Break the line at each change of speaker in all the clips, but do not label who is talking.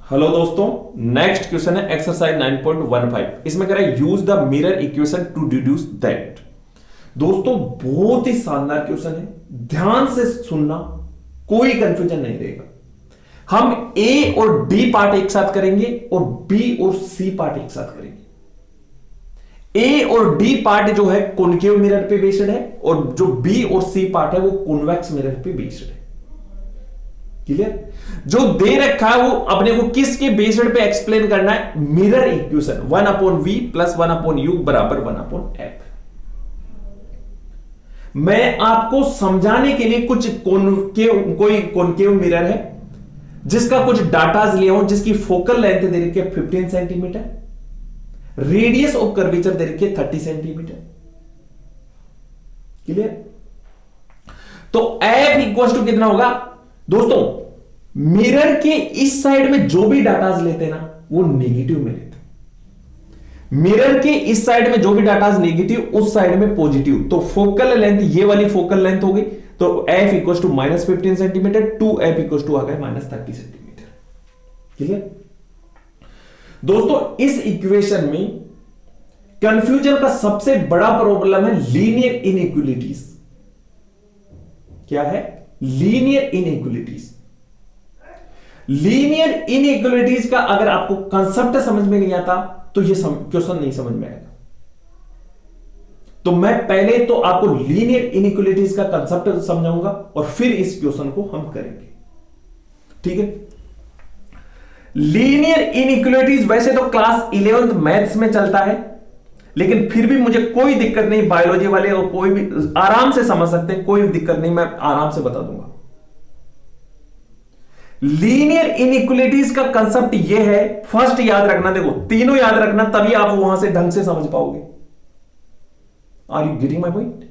Hello दोस्तों, next question है exercise 9.15। इसमें कह रहा है use the mirror equation two deduce that. दोस्तों बहुत ही शानदार क्वेश्चन है, ध्यान से सुनना, कोई कंफ्यूजन नहीं रहेगा। हम ए और डी पार्ट एक साथ करेंगे और बी और सी पार्ट एक साथ करेंगे। ए और डी पार्ट जो है कॉनकेव मिरर पे बेस्ड है और जो बी और सी पार्ट है वो कॉन्वेक्स मिरर पे बेस्ड है। क्लियर? जो दे रखा है वो अपने को किसके बेस्ड पे एक्सप्लेन करना है? Mirror equation 1/v plus 1/u बराबर 1/f। मैं आपको समझाने के लिए कोई कॉनकेव मिरर है जिसका कुछ डाटाज लिया हूं, जिसकी फोकल लेंथ दे रखी है 15 सेंटीमीटर, रेडियस ऑफ कर्वेचर दे रखी है 30 सेंटीमीटर। क्लियर? तो f इक्वल टू कितना होगा दोस्तों? मिरर के इस साइड में जो भी डाटाज लेते हैं ना वो नेगेटिव में लेते हैं। मिरर के इस साइड में जो भी डाटाज नेगेटिव, उस साइड में पॉजिटिव। तो फोकल लेंथ, ये वाली फोकल लेंथ हो गई, तो f equal to -15 centimetre, 2f equal to आ गया -30 सेंटीमीटर। क्लियर? दोस्तों इस इक्वेशन में कंफ्यूजन का सबसे बड़ा प्रॉब्लम है लीनियर इनइक्वालिटीज। क्या है? Linear inequalities. लीनियर इनइक्वालिटीज का अगर आपको कंसेप्ट समझ में नहीं आता तो ये क्वेश्चन नहीं समझ में आएगा। तो मैं पहले तो आपको लीनियर इनइक्वालिटीज का कंसेप्ट समझाऊंगा और फिर इस क्वेश्चन को हम करेंगे। ठीक है? लीनियर इनइक्वालिटीज वैसे तो क्लास 11th मैथ्स में चलता है, लेकिन फिर भी मुझे कोई दिक्कत नहीं, बायोलॉजी वाले और कोई भी आराम से समझ सकते हैं, कोई दिक्कत नहीं, मैं आराम से बता दूंगा। लीनियर इनइक्वालिटीज का कंसेप्ट यह है, फर्स्ट याद रखना, देखो तीनों याद रखना, तभी आप वहां से ढंग से समझ पाओगे। Are you getting my point?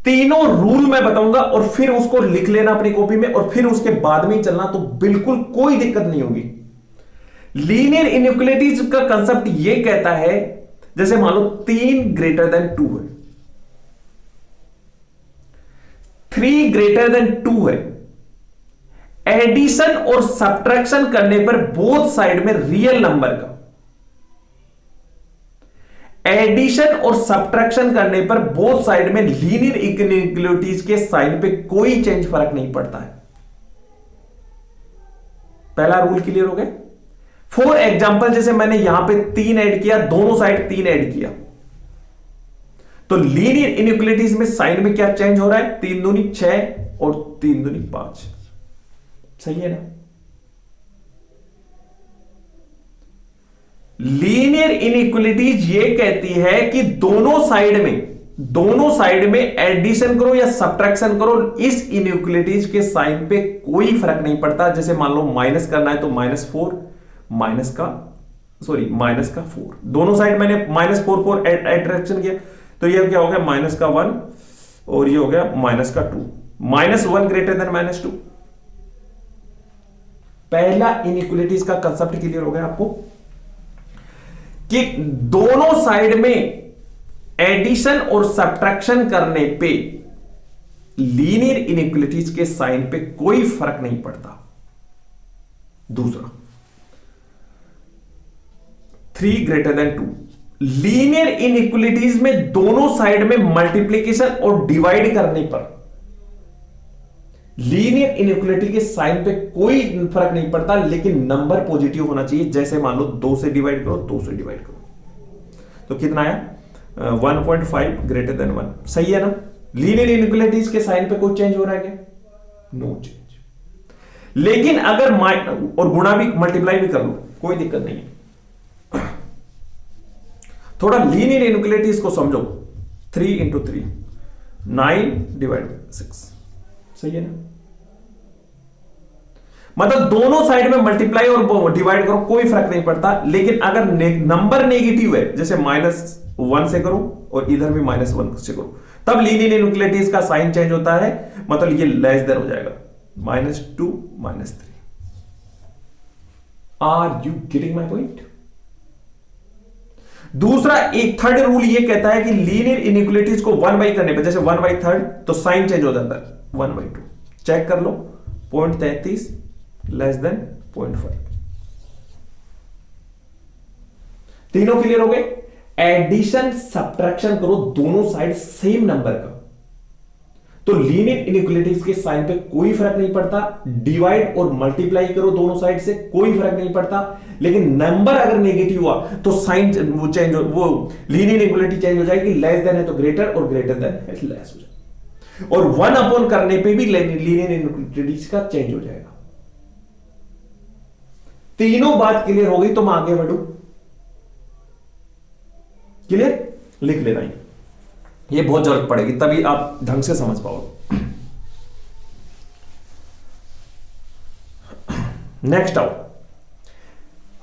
तीनों रूल मैं बताऊंगा और फिर उसको लिख लेना अपनी कॉपी में और फिर उसके बाद में ही चलना, तो बिल्कुल कोई दिक्कत नहीं होगी। लीनियर इनइक्वालिटीज का कंसेप्ट यह कहता है, जैसे मान लो 3 ग्रेटर देन 2 है, 3 ग्रेटर देन 2 है, एडिशन और सब्ट्रैक्शन करने पर बोथ साइड में रियल नंबर का, एडिशन और सब्ट्रैक्शन करने पर बोथ साइड में लीनियर इनइक्वालिटीज के साइन पे कोई चेंज, फर्क नहीं पड़ता है। पहला रूल क्लियर हो गया? फॉर एग्जाम्पल जैसे मैंने यहां पे 3 ऐड किया, दोनों साइड 3 ऐड किया, तो लीनियर इनइक्वालिटीज में साइन में क्या चेंज हो रहा है? 3 दूनी 6 और 3 दूनी 5। सही है ना? लीनियर इनइक्वालिटीज ये कहती है कि दोनों साइड में एडिशन करो या सब्ट्रैक्शन करो, इस इनइक्वालिटीज के साइन पे कोई फर्क नहीं पड़ता। जैसे मान लो माइनस करना है तो -4 माइनस का 4, दोनों साइड मैंने -4 एट्रैक्शन किया, तो ये क्या हो गया? -1 और ये हो गया -2, -1 ग्रेटर देन -2। पहला इनइक्वालिटीज का कंसेप्ट क्लियर हो गया आपको कि दोनों साइड में एडिशन और सब्ट्रैक्शन करने पे लीनियर इनइक्वालिटीज के साइन पे कोई फर्क नहीं पड़ता। दूसरा 3 ग्रेटर देन 2, लीनियर इनइक्वालिटीज में दोनों साइड में मल्टीप्लीकेशन और डिवाइड करने पर लीनियर इनइक्वालिटी के साइन पे कोई फर्क नहीं पड़ता, लेकिन नंबर पॉजिटिव होना चाहिए। जैसे मान लो 2 से डिवाइड करो, 2 से डिवाइड करो, तो कितना आया? 1.5 ग्रेटर देन 1। सही है ना? लीनियर इनइक्वालिटीज के साइन पे कोई चेंज हो रहा है क्या? No change. लेकिन अगर और गुणा भी मल्टीप्लाई भी कर लो, कोई दिक्कत नहीं है। थोड़ा लीनियर इनइक्वालिटीज को समझो। 3 × 3 9/6। सही है ना? मतलब दोनों साइड में मल्टीप्लाई और डिवाइड करो, कोई फर्क नहीं पड़ता। लेकिन अगर नंबर नेगेटिव है, जैसे -1 से करो और इधर भी -1 से करो, तब लीनियर इनइक्वालिटीज का साइन चेंज होता है, मतलब ये लेस देन हो जाएगा, -2 -3। Are you getting my point? दूसरा एक थर्ड रूल ये कहता है कि लीनियर इनइक्वालिटीज को 1/3 करने पर, जैसे 1/3 तो साइन चेंज हो जाता है 1/2। चेक कर लो, 0.33 लेस देन 0.5। तीनों क्लियर हो गए। एडिशन सब्ट्रैक्शन करो दोनों साइड सेम नंबर का, तो लीनियर इनइक्वालिटीज के साइन पे कोई फर्क नहीं पड़ता। डिवाइड और मल्टीप्लाई करो दोनों साइड से, कोई फर्क नहीं पड़ता। लेकिन नंबर अगर नेगेटिव हुआ तो साइन वो चेंज हो, वो लीनियर इनइक्वालिटी चेंज हो जाएगी। लेस देन है तो ग्रेटर और ग्रेटर देन है लेस हो जाएगा। और 1 अपॉन करने पे भी लीनियर इनइक्वालिटीज का चेंज हो जाएगा। तीनों बात क्लियर हो गई तो मैं आगे बढ़ू। क्लियर? लिख लेना ये बहुत जरूरत पड़ेगी, तभी आप ढंग से समझ पाओगे। नेक्स्ट आओ।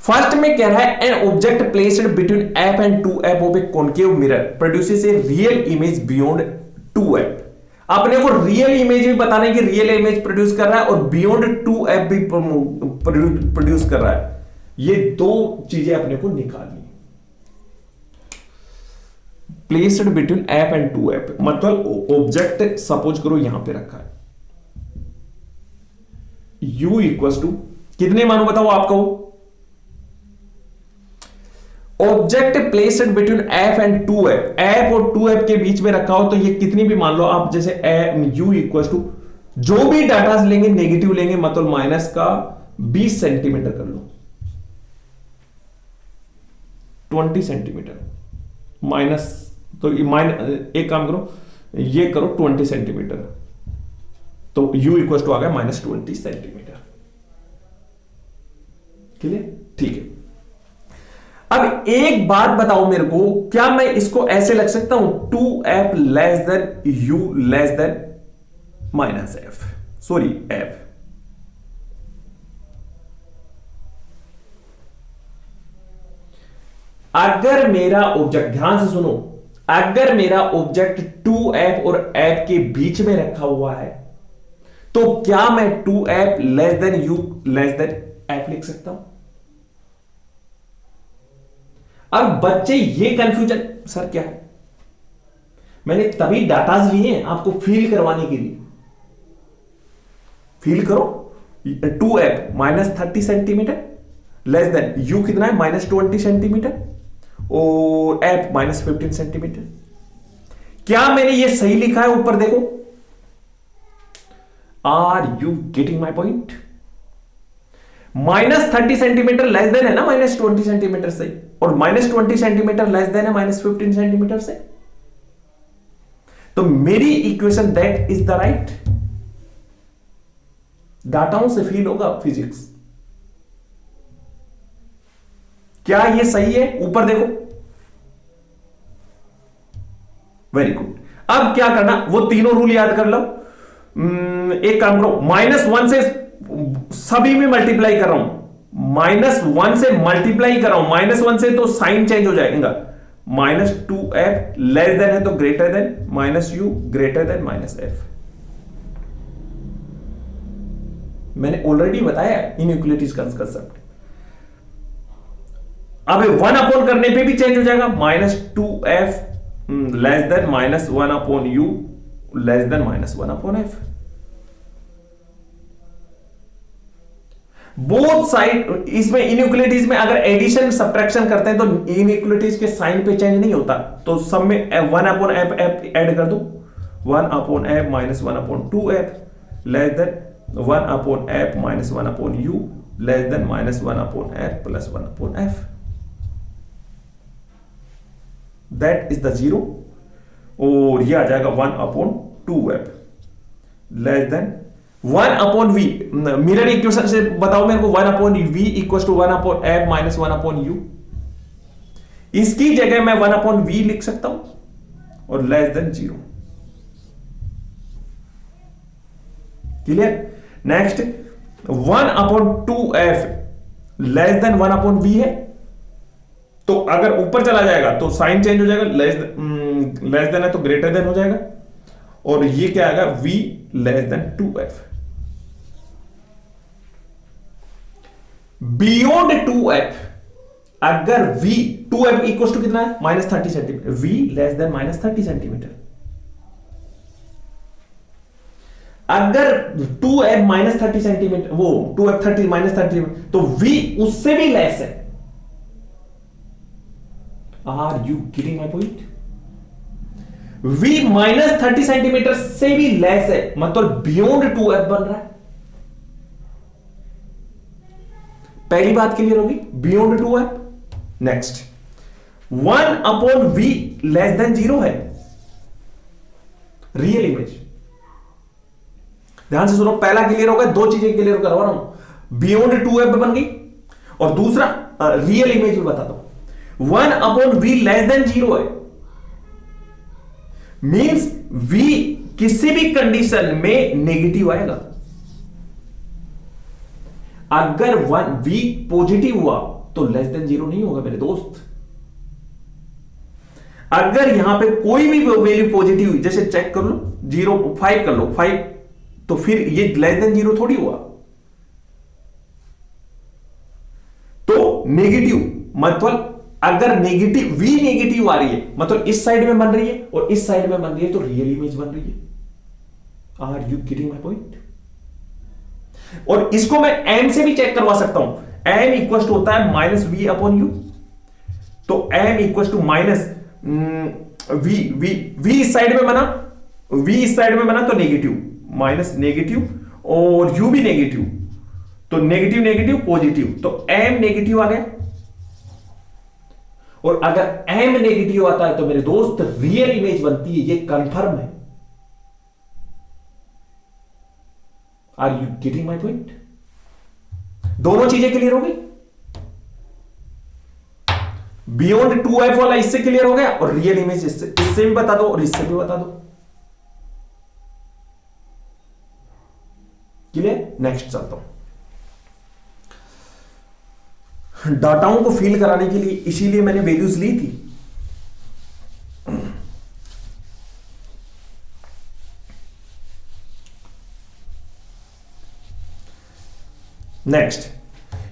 फर्स्ट में कह रहा है an object placed between F and 2f of A concave mirror produces a real image beyond 2f। अपने को रियल इमेज भी बताना है कि रियल इमेज प्रोड्यूस कर रहा है और बियॉन्ड 2f भी प्रोड्यूस कर रहा है। ये दो चीजें अपने को निकालनी। Placed between f and 2f मतलब ऑब्जेक्ट सपोज करो यहां पे रखा है, u इक्वल टू कितने मानो बताओ आपको। Object placed between f and 2f, f और 2f के बीच में रखा हो तो ये कितनी भी मान लो आप, जैसे u इक्वल टू जो भी डाटा लेंगे नेगेटिव लेंगे, मतलब माइनस का 20 सेंटीमीटर कर लो, 20 सेंटीमीटर माइनस, तो एक काम करो ये करो 20 सेंटीमीटर, तो u इक्वल टू आ गया -20 सेंटीमीटर। क्लियर? ठीक है। अब एक बात बताओ मेरे को, क्या मैं इसको ऐसे लग सकता हूं 2f less then u less then -f, sorry f। अगर मेरा ऑब्जेक्ट, ध्यान से सुनो, अगर मेरा ऑब्जेक्ट 2f और f के बीच में रखा हुआ है तो क्या मैं 2f less then u less then f लिख सकता हूं? अब बच्चे ये कंफ्यूजन, सर क्या है, मैंने तभी डाटाज लिए हैं आपको फील करवाने के लिए। फील करो, 2f -30 centimetre less then u कितना है -20 सेंटीमीटर और f -15 सेंटीमीटर। क्या मैंने ये सही लिखा है? ऊपर देखो, are you getting my point? -30 centimetre less than है ना -20 सेंटीमीटर से, और -20 सेंटीमीटर लेस देन है -15 सेंटीमीटर से। तो मेरी equation that is the right. डाटाओं से फील होगा फिजिक्स। क्या ये सही है? ऊपर देखो, वेरी गुड। अब क्या करना, वो तीनों रूल याद कर लो। एक काम करो, -1 से सभी में मल्टीप्लाई कर रहा हूं, -1 से मल्टीप्लाई कर रहा हूं, -1 से तो साइन चेंज हो जाएगा। -2f लेस देन है तो greater than -u greater than -f। मैंने ऑलरेडी बताया इनइक्वालिटीज का कंसेप्ट। अब 1 अपॉन करने पे भी चेंज हो जाएगा, -2f less than -1 upon u less than -1 upon f। Both side, इसमें इनइक्वालिटीज में अगर एडिशन सब्ट्रैक्शन करते हैं तो इनइक्वालिटीज के साइन पे चेंज नहीं होता, तो सब में 1 अपॉन f ऐड कर दो, 1 upon f -1 upon 2f less than 1 upon f -1 upon u less than -1 upon f plus 1 upon f। That is the 0, और ये आ जाएगा 1 upon 2f less than 1 upon v। Mirror equation से बताओ मेरे को, 1 upon v equal to 1 upon f minus 1 upon u। इसकी जगह मैं 1 अपॉन v लिख सकता हूं और less than 0। Clear? Next, 1 upon 2f less than 1 upon v है, तो अगर ऊपर चला जाएगा तो साइन चेंज हो जाएगा, लेस देन है तो ग्रेटर देन हो जाएगा, और ये क्या आएगा v less then 2f। Beyond 2f, अगर v 2f इक्वल टू कितना है -30 centimetre, v less then -30 centimetre. अगर 2f -30 सेंटीमीटर, वो 2f 30 -30, तो v उससे भी लेस है, are you getting my point? v minus 30 centimetre से भी लेस है, मतलब बियॉन्ड 2f बन रहा है। पहली बात क्लियर होगी, beyond 2f। Next, 1 upon v less then 0 है, रियल इमेज। ध्यान से सुनो, पहला क्लियर होगा, दो चीजें क्लियर करवा रहा हूं, बियॉन्ड 2f बन गई और दूसरा रियल इमेज भी बता दो। 1 अपॉन v लेस देन 0 है, मींस v किसी भी कंडीशन में नेगेटिव आएगा। अगर v पॉजिटिव हुआ तो लेस देन 0 नहीं होगा मेरे दोस्त। अगर यहां पे कोई भी वैल्यू पॉजिटिव हुई, जैसे चेक कर लो 0 5 कर लो 5, तो फिर ये लेस देन 0 थोड़ी हुआ। तो नेगेटिव मतलब अगर नेगेटिव v नेगेटिव आ रही है, मतलब इस साइड में बन रही है और इस साइड में बन रही है, तो रियल इमेज बन रही है। Are you getting my point? और इसको मैं m से भी चेक करवा सकता हूं। m इक्वल टू होता है माइनस v अपॉन यू, तो m equal to minus v इस साइड में बना, v इस साइड में बना तो नेगेटिव, माइनस नेगेटिव और u भी नेगेटिव, तो नेगेटिव नेगेटिव पॉजिटिव, तो m नेगेटिव आ गया। और अगर m नेगेटिव आता है तो मेरे दोस्त रियल इमेज बनती है, ये कंफर्म है। Are you getting my point? दोनों चीजें क्लियर हो गई? बियॉन्ड 2f वाला इससे क्लियर हो गया और रियल इमेज इससे भी बता दो और इससे भी बता दो। क्लियर? नेक्स्ट चलता हूं। डाटाओं को फिल कराने के लिए इसीलिए मैंने वैल्यूज ली थी। नेक्स्ट,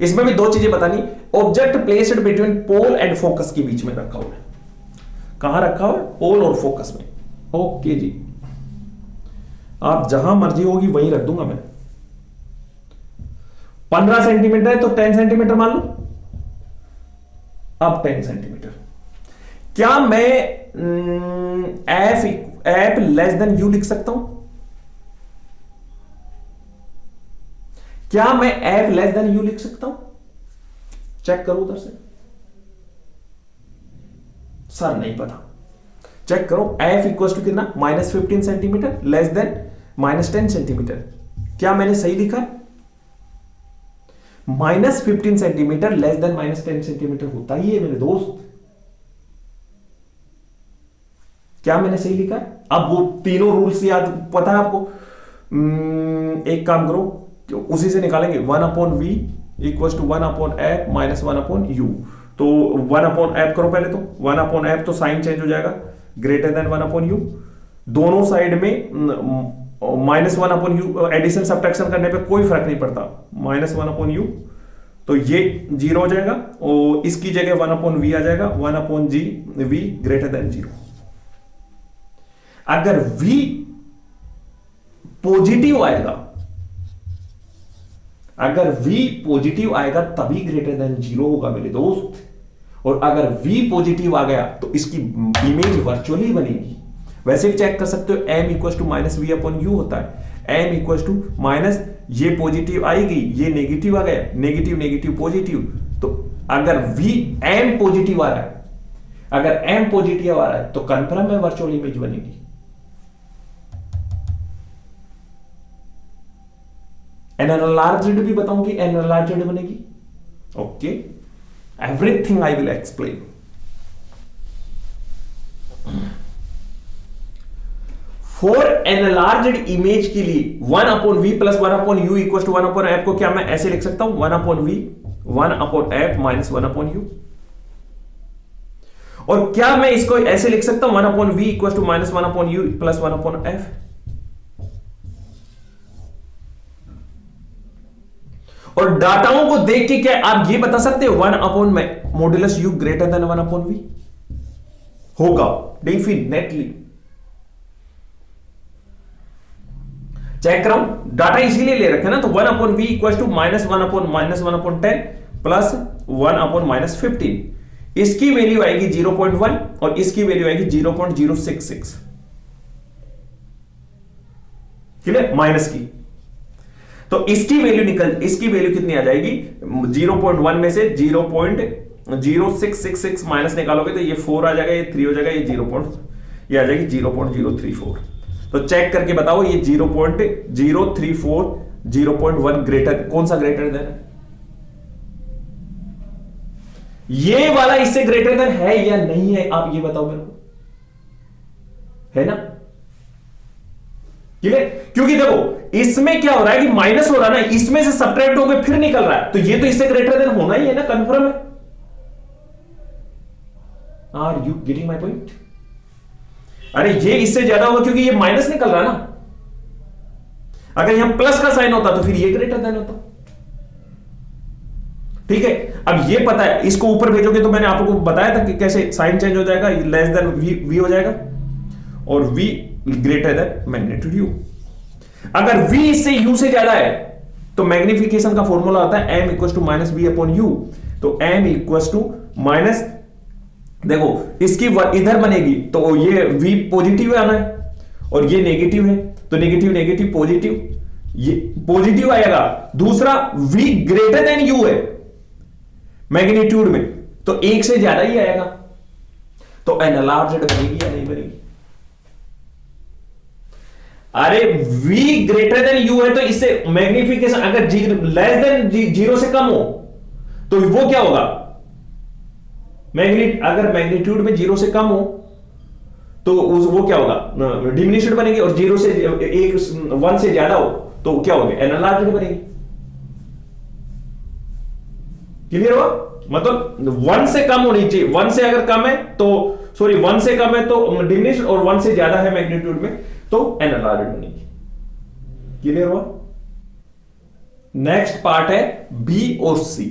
इसमें भी दो चीजें बतानी। Object placed between pole and focus के बीच में रखा हुआ है। कहां रखा हुआ है? पोल और फोकस में। ओके जी, आप जहां मर्जी होगी वहीं रख दूंगा मैं। 15 सेंटीमीटर है तो 10 सेंटीमीटर मान लो, अब 10 सेंटीमीटर। क्या मैं एफ लेस देन यू लिख सकता हूं? क्या मैं एफ लेस देन यू लिख सकता हूं? चेक करो उधर से। सर नहीं पता, चेक करो। एफ इक्वल टू कितना? Minus 15 centimetre less then minus 10 centimetre. क्या मैंने सही लिखा है? Minus 15 centimetre less then minus 10 centimetre होता ही है मेरे दोस्त। क्या मैंने सही लिखा है? अब वो तीनों रूल्स याद पता है आपको? एक काम करो, उसी से निकालेंगे। 1 upon V equal to 1 upon F minus 1 upon U. तो 1 अपॉन एफ करो पहले, तो 1 अपॉन एफ तो साइन चेंज हो जाएगा, ग्रेटर देन 1 अपॉन यू। दोनों साइड में minus 1 upon U, addition subtraction करने पे कोई फर्क नहीं पड़ता, माइनस 1 अपॉन यू, तो ये 0 हो जाएगा और इसकी जगह 1 अपॉन वी आ जाएगा, 1 अपॉन जी वी ग्रेटर देन 0। अगर v पॉजिटिव आएगा, अगर v पॉजिटिव आएगा तभी ग्रेटर देन 0 होगा मेरे दोस्त। और अगर v पॉजिटिव आ गया तो इसकी इमेज वर्चुअली बनेगी। वैसे भी चेक कर सकते हो, m equal to minus V upon U होता है। m इक्वल टू माइनस, ये पॉजिटिव आएगी, ये नेगेटिव आ गया, नेगेटिव नेगेटिव पॉजिटिव। तो अगर v m पॉजिटिव आ रहा है, अगर m पॉजिटिव आ रहा है तो कंफर्म है वर्चुअल इमेज बनेगी। एनलार्ज्ड भी बताऊंगी, एनलार्ज्ड बनेगी। Okay, everything I will explain. For enlarged image के लिए 1 upon V plus 1 upon U equal to 1 upon F को क्या मैं ऐसे लिख सकता हूं? 1 upon V 1 upon F minus 1 upon U. और क्या मैं इसको ऐसे लिख सकता हूं? 1 upon V equal to minus 1 upon U plus 1 upon F. और डाटाओं को देख के क्या आप ये बता सकते हो 1 upon modulus U greater than 1 upon V होगा डेफिनेटली। चेक कराऊं, डाटा इसीलिए ले रखे ना, तो 1 upon V equal to minus 1 upon 10 plus 1 upon minus 15। इसकी वैल्यू आएगी 0.1 और इसकी वैल्यू आएगी 0.066, क्लियर, माइनस की। तो इसकी वैल्यू कितनी आ जाएगी, 0.1 में से 0.0666 माइनस निकालोगे तो ये 4 आ जाएगा, ये 3 हो जाएगा, ये आ जाएगी 0.034। तो चेक करके बताओ ये 0.034 0.1 ग्रेटर, कौन सा ग्रेटर देन है? ये वाला इससे ग्रेटर देन है या नहीं है, आप ये बताओ मेरे को, है ना, क्लियर? क्योंकि देखो इसमें क्या हो रहा है कि माइनस हो रहा है ना, इसमें से सब्ट्रैक्ट हो गए फिर निकल रहा है, तो ये तो इससे ग्रेटर देन होना ही है ना, कंफर्म है। Are you getting my point? अरे ये इससे ज्यादा होगा क्योंकि ये माइनस निकल रहा है ना, अगर यहां प्लस का साइन होता तो फिर ये ग्रेटर देन होता, ठीक है। अब ये पता है, इसको ऊपर भेजोगे तो मैंने आपको बताया था कि कैसे साइन चेंज हो जाएगा, लेस देन वी हो जाएगा और v greater than magnitude u। अगर v इससे u से ज्यादा है तो मैग्निफिकेशन का फॉर्मूला होता है m equal to minus v upon u। तो m इक्वल टू माइनस, देखो इसकी इधर बनेगी तो ये v पॉजिटिव आना है और ये नेगेटिव है, तो नेगेटिव नेगेटिव पॉजिटिव, ये पॉजिटिव आएगा। दूसरा v ग्रेटर देन u है मैग्नीट्यूड में, तो 1 से ज्यादा ही आएगा, तो एनलार्ज्ड बनेगी या नहीं बनेगी? अरे v ग्रेटर देन u है तो इससे मैग्निफिकेशन अगर लेस देन 0 से कम हो तो वो क्या होगा, अगर मैग्नीट्यूड में 0 से कम हो तो वो क्या होगा, डिमिनिश्ड बनेगी, और 0 से 1 से ज्यादा हो तो क्या होगा, एनलार्ज्ड बनेगी। क्लियर हुआ? मतलब 1 से कम होनी चाहिए, 1 से अगर कम है तो 1 से कम है तो डिमिनिश्ड, और 1 से ज्यादा है मैग्नीट्यूड में तो एनलार्ज्ड बनेगी। क्लियर हुआ? नेक्स्ट पार्ट है बी और सी।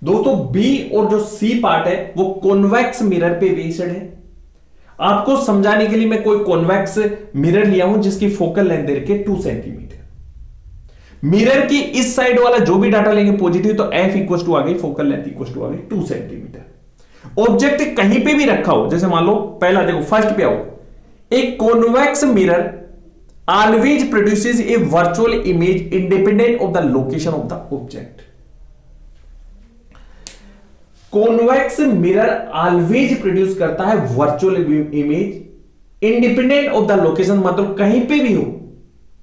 दोस्तों बी और जो सी पार्ट है वो कॉन्वेक्स मिरर पे बेस्ड है। आपको समझाने के लिए मैं कोई कॉन्वेक्स मिरर लिया हूं जिसकी फोकल लेंथ दे रखी है 2 सेंटीमीटर। मिरर की इस साइड वाला जो भी डाटा लेंगे पॉजिटिव, तो एफ इक्वल टू आ गई, फोकल लेंथ इक्वल टू आ गई 2 सेंटीमीटर। ऑब्जेक्ट कहीं पे भी रखा हो, जैसे मान लो पहला देखो फर्स्ट पे आओ, एक convex mirror always produces A virtual image independent of the location of the object. Convex mirror always produce करता है virtual image independent of the location, मतलब कहीं पे भी हो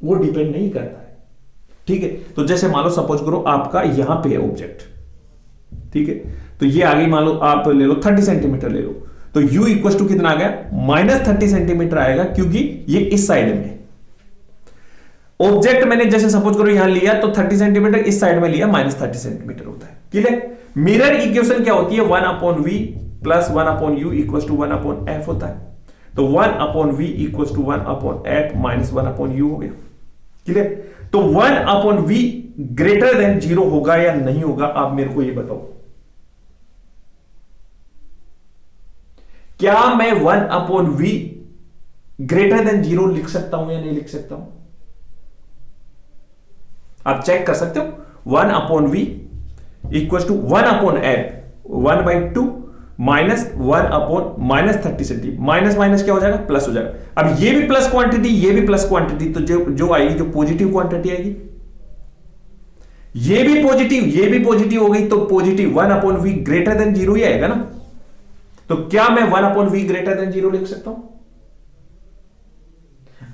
वो डिपेंड नहीं करता है, ठीक है। तो जैसे मान लो सपोज करो आपका यहां पे है ऑब्जेक्ट, ठीक है, तो ये आगे मान लो आप ले लो 30 सेंटीमीटर ले लो, तो u इक्वल टू कितना आ गया, -30 सेंटीमीटर आएगा, क्योंकि ये इस साइड में ऑब्जेक्ट मैंने जैसे सपोज करो यहां लिया तो 30 सेंटीमीटर, इस साइड में लिया -30 सेंटीमीटर होता है। क्लियर? मिरर इक्वेशन क्या होती है, 1/v plus 1/u equal to 1/f होता है। तो 1/v equal to 1/f minus 1/u हो गया। क्लियर? तो 1/v ग्रेटर देन 0 होगा या नहीं होगा, आप मेरे को ये बताओ। क्या मैं 1/v ग्रेटर देन 0 लिख सकता हूं या नहीं लिख सकता हूं? आप चेक कर सकते हो। 1/v equal to 1/f 1/2 minus 1/-30 centimetre, minus minus क्या हो जाएगा, प्लस हो जाएगा। अब ये भी प्लस क्वांटिटी, ये भी प्लस क्वांटिटी, तो जो आएगी, जो पॉजिटिव क्वांटिटी आएगी, ये भी पॉजिटिव हो गई, तो पॉजिटिव 1/v ग्रेटर देन 0 ही आएगा ना। तो क्या मैं 1/v ग्रेटर देन 0 लिख सकता हूं?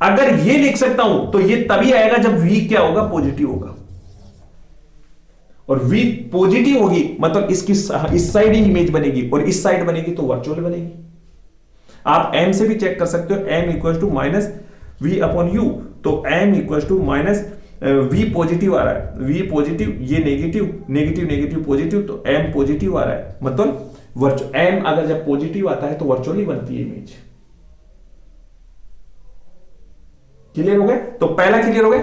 अगर ये लिख सकता हूं तो ये तभी आएगा जब v क्या होगा, पॉजिटिव होगा, और v पॉजिटिव होगी मतलब इसकी इस साइड ही इमेज बनेगी, और इस साइड बनेगी तो वर्चुअल बनेगी। आप m से भी चेक कर सकते हो, m equal to minus v upon u, तो m equal to minus v positive आ रहा है, v पॉजिटिव, ये नेगेटिव नेगेटिव नेगेटिव पॉजिटिव, तो m पॉजिटिव आ रहा है, मतलब m अगर जब पॉजिटिव आता है तो वर्चुअली बनती है इमेज। क्लियर हो गया? तो पहला क्लियर हो गया,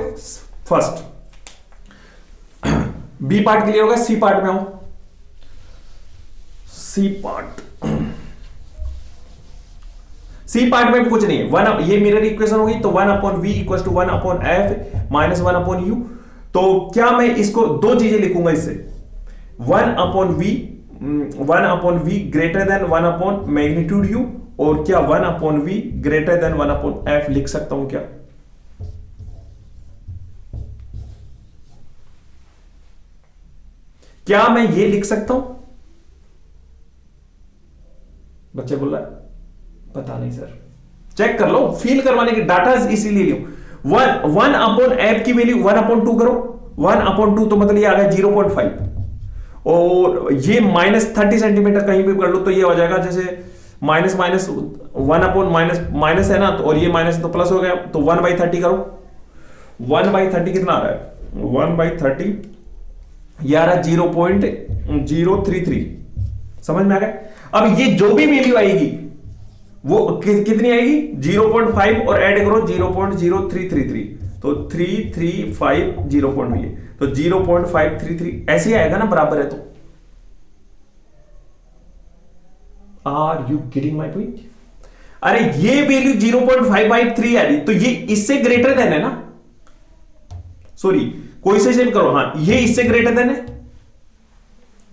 फर्स्ट। बी पार्ट क्लियर हो गया, सी पार्ट में आओ। सी पार्ट में कुछ नहीं है, ये मिरर इक्वेशन होगी, तो 1/v equal to 1/f minus 1/u। तो क्या मैं इसको दो चीजें लिखूंगा इससे, 1/v one upon V greater than one upon magnitude you, और क्या one upon V greater than one upon F लिख सकता हूं क्या? क्या मैं ये लिख सकता हूं? बच्चे बोल रहा है पता नहीं सर, चेक कर लो, फील करवाने की डाटा इसीलिए लियो। वन अपॉन एफ की वैल्यू 1/2 करो, 1/2 तो मतलब ये आ गया 0.5, और ये -30 सेंटीमीटर कहीं भी कर लो तो ये हो जाएगा जैसे माइनस माइनस 1 अपॉन माइनस है ना, तो और ये माइनस तो प्लस हो गया, तो 1/30 करो। 1/30 कितना आ रहा है? 1/30 ये आ रहा है 0.033। समझ में आ गया? अब ये जो भी वैल्यू आएगी वो कितनी आएगी? 0.5 और ऐड करो 0.0333, तो 335 0 पॉइंट हुई, तो 0.533 ऐसे ही आएगा ना, बराबर है। तो are you getting my point? अरे ये वैल्यू 0.5/3 आ रही, तो ये इससे ग्रेटर देन है ना, सॉरी कोई से चेंज करो, हाँ ये इससे ग्रेटर देन है,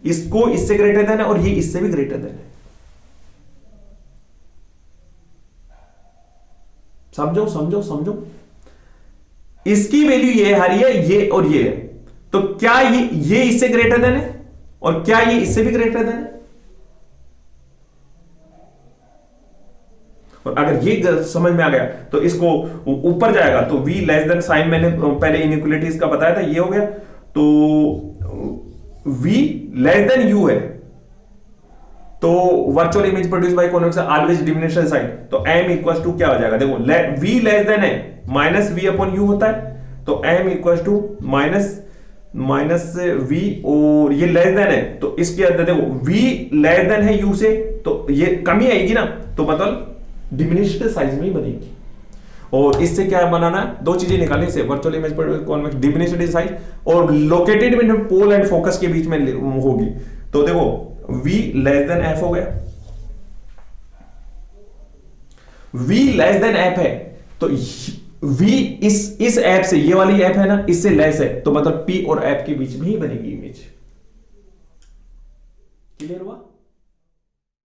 इसको इससे ग्रेटर देन है, और ये इससे भी ग्रेटर देन है। समझो समझो समझो, इसकी वैल्यू ये आ रही है, ये और ये है, तो क्या ये इससे ग्रेटर देन है, और क्या ये इससे भी ग्रेटर देन है? और अगर ये समझ में आ गया तो इसको ऊपर जाएगा, तो v लेस देन साइन मैंने पहले इनइक्वालिटीज का बताया था, ये हो गया, तो v लेस देन u है, तो virtual image produce by convex always diminishing sign, तो m इक्वल्स टू क्या हो जाएगा? देखो v लेस देन है माइनस v अपॉन u होता है, तो m equals to minus v, और ये लेस देन है, तो इसके अंदर देखो v लेस देन है u से, तो ये कमी आएगी ना, तो मतलब डिमिनिश्ड साइज में ही बनेगी। और इससे क्या बनाना है? दो चीजें निकालनी से, virtual image produce convex diminished size, और located between pole and focus के बीच में होगी। तो देखो v लेस देन f हो गया, v लेस देन f है, तो v इस ऐप से, ये वाली ऐप है ना, इससे लेस है, तो मतलब p और f के बीच में ही बनेगी इमेज। क्लियर हुआ?